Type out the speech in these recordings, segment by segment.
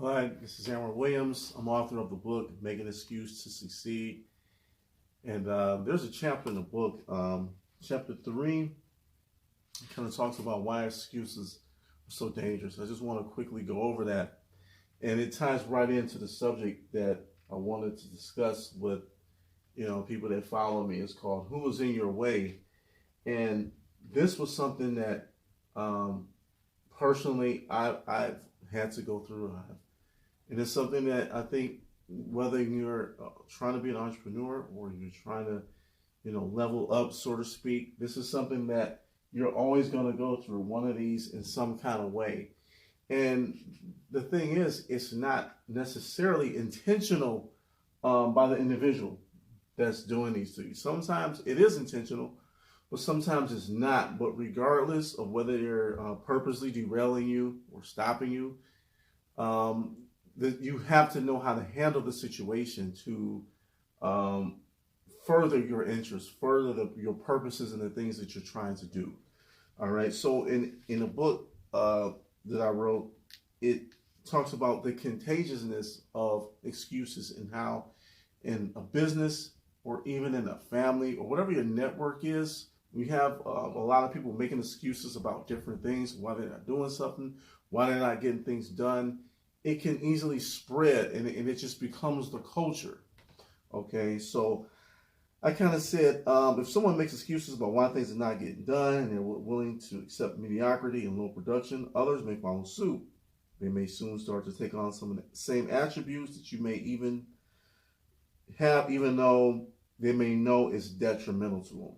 Hi, this is Aaron Williams. I'm author of the book Make an Excuse to Succeed. And there's a chapter in the book, chapter 3, kind of talks about why excuses are so dangerous. I just want to quickly go over that. And it ties right into the subject that I wanted to discuss with people that follow me. It's called Who Was in Your Way? And this was something that um, personally I've had to go through. And it's something that I think whether you're trying to be an entrepreneur or you're trying to, level up, so to speak, this is something that you're always going to go through one of these in some kind of way. And the thing is, it's not necessarily intentional by the individual that's doing these to you. Sometimes it is intentional, but sometimes it's not. But regardless of whether they're purposely derailing you or stopping you, um, that you have to know how to handle the situation to um, further your interests, further your purposes and the things that you're trying to do. All right. So in a book that I wrote, it talks about the contagiousness of excuses and how in a business or even in a family or whatever your network is, we have a lot of people making excuses about different things, why they're not doing something, why they're not getting things done. It can easily spread and it just becomes the culture. Okay, so I kind of said if someone makes excuses about why things are not getting done and they're willing to accept mediocrity and low production, others may follow suit. They may soon start to take on some of the same attributes that you may even have, even though they may know it's detrimental to them.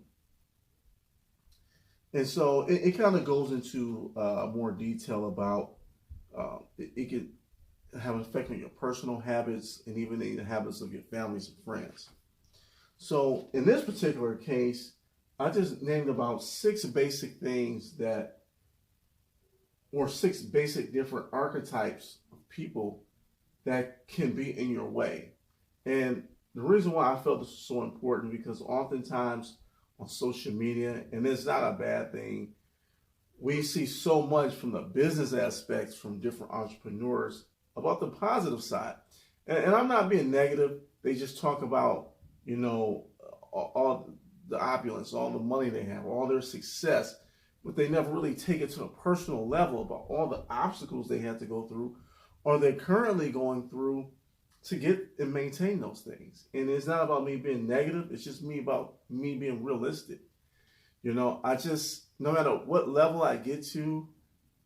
And so it kind of goes into more detail about it can have an effect on your personal habits and even the habits of your families and friends. So in this particular case, I just named about six basic things that, or six basic different archetypes of people that can be in your way. And the reason why I felt this was so important because oftentimes on social media, and it's not a bad thing, we see so much from the business aspects from different entrepreneurs about the positive side. And I'm not being negative. They just talk about, all the opulence, all the money they have, all their success, but they never really take it to a personal level about all the obstacles they have to go through or they're currently going through to get and maintain those things. And it's not about me being negative. It's just me being realistic. I just, no matter what level I get to,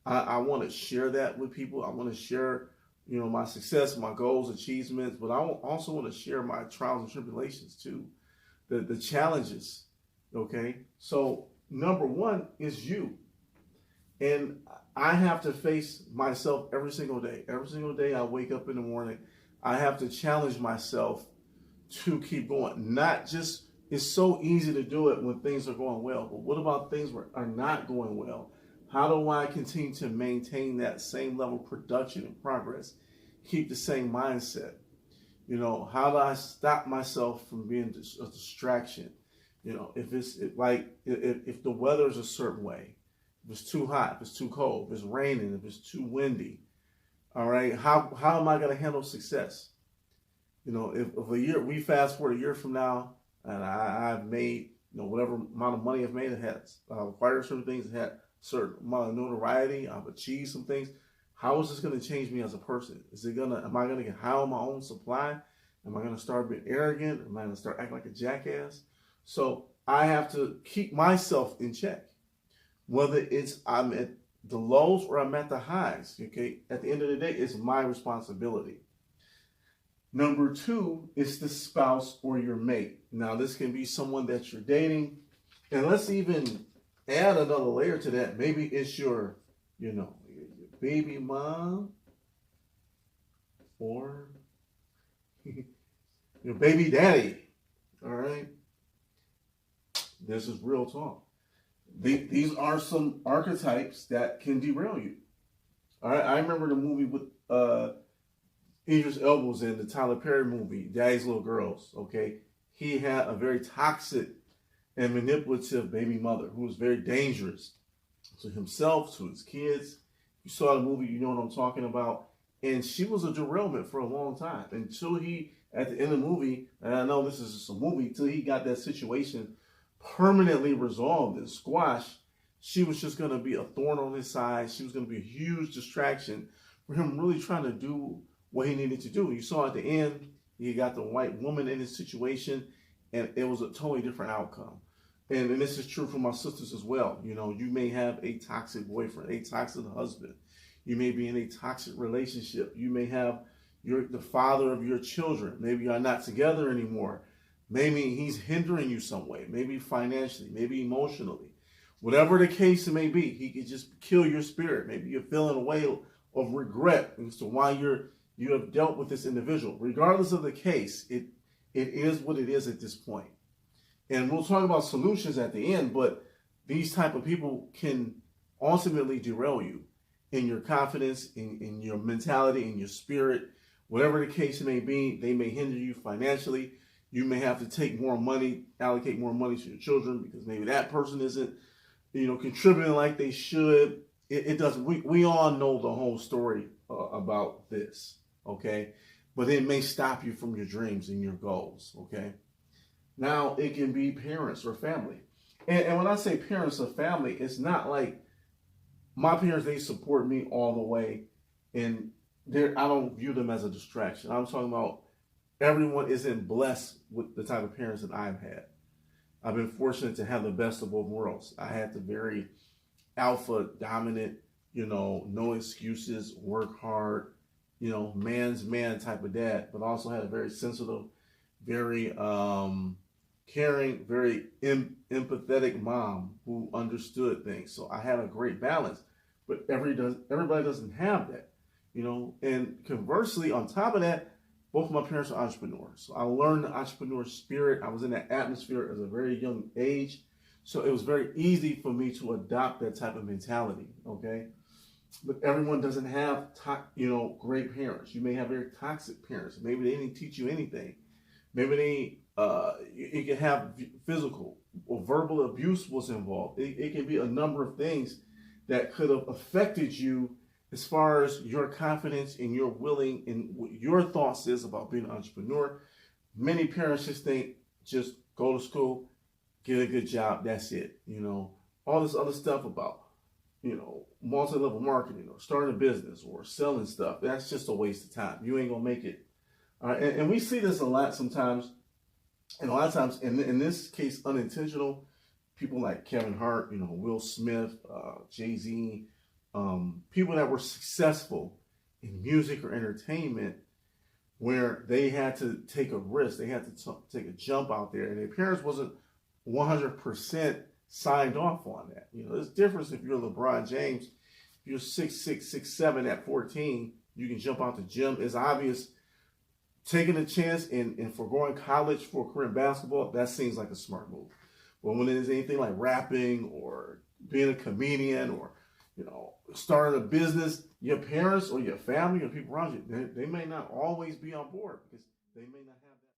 I want to share that with people. I want to share, my success, my goals, achievements, but I also want to share my trials and tribulations too, the challenges. Okay. So number one is you. And I have to face myself every single day. Every single day I wake up in the morning, I have to challenge myself to keep going. Not just, it's so easy to do it when things are going well, but what about things that are not going well? How do I continue to maintain that same level of production and progress? Keep the same mindset. How do I stop myself from being a distraction? If if the weather is a certain way, if it's too hot, if it's too cold, if it's raining, if it's too windy, all right, how am I going to handle success? If a year, we fast forward a year from now, and I've made, whatever amount of money I've made, it has acquired certain things, it had certain amount of notoriety, I've achieved some things. How is this going to change me as a person? Am I going to get high on my own supply? Am I going to start being arrogant? Am I going to start acting like a jackass? So I have to keep myself in check, whether it's I'm at the lows or I'm at the highs. Okay, at the end of the day, it's my responsibility. Number two is the spouse or your mate. Now, this can be someone that you're dating. And let's even add another layer to that. Maybe it's your baby mom or your baby daddy. All right. This is real talk. These are some archetypes that can derail you. All right. I remember the movie with Idris Elba was in the Tyler Perry movie, Daddy's Little Girls. Okay, he had a very toxic and manipulative baby mother who was very dangerous to himself, to his kids. You saw the movie, you know what I'm talking about. And she was a derailment for a long time until he, at the end of the movie, and I know this is just a movie, until he got that situation permanently resolved and squashed. She was just going to be a thorn on his side. She was going to be a huge distraction for him really trying to do what he needed to do. You saw at the end, he got the white woman in his situation, and it was a totally different outcome. And this is true for my sisters as well. You know, you may have a toxic boyfriend, a toxic husband. You may be in a toxic relationship. You may have the father of your children. Maybe you're not together anymore. Maybe he's hindering you some way, maybe financially, maybe emotionally. Whatever the case it may be, he could just kill your spirit. Maybe you're feeling a way of regret as to why you have dealt with this individual. Regardless of the case, it is what it is at this point. And we'll talk about solutions at the end, but these type of people can ultimately derail you in your confidence, in your mentality, in your spirit. Whatever the case may be, they may hinder you financially. You may have to take more money, allocate more money to your children because maybe that person isn't, contributing like they should. It doesn't. We all know the whole story about this, okay? But it may stop you from your dreams and your goals, okay? Now, it can be parents or family. And when I say parents or family, it's not like my parents, they support me all the way. And I don't view them as a distraction. I'm talking about everyone isn't blessed with the type of parents that I've had. I've been fortunate to have the best of both worlds. I had the very alpha, dominant, no excuses, work hard, man's man type of dad, but also had a very sensitive, very caring, very empathetic mom who understood things. So I had a great balance, but everybody doesn't have that, and conversely, on top of that, both of my parents are entrepreneurs. So I learned the entrepreneur spirit. I was in that atmosphere at a very young age. So it was very easy for me to adopt that type of mentality, okay? But everyone doesn't have, great parents. You may have very toxic parents. Maybe they didn't teach you anything. Maybe you can have physical or verbal abuse was involved. It can be a number of things that could have affected you as far as your confidence and your willing and what your thoughts is about being an entrepreneur. Many parents just think, just go to school, get a good job, that's it. All this other stuff about, multi-level marketing or starting a business or selling stuff, that's just a waste of time. You ain't gonna make it. All right, and we see this a lot sometimes, and a lot of times, in this case, unintentional. People like Kevin Hart, Will Smith, Jay-Z, people that were successful in music or entertainment, where they had to take a risk, they had to take a jump out there, and their parents wasn't 100% signed off on that. There's a difference if you're LeBron James. If you're 6'6", 6'7" at 14, you can jump out the gym. It's obvious. Taking a chance and foregoing college for a career in basketball, that seems like a smart move. But when there's anything like rapping or being a comedian or starting a business, your parents or your family or people around you, they may not always be on board because they may not have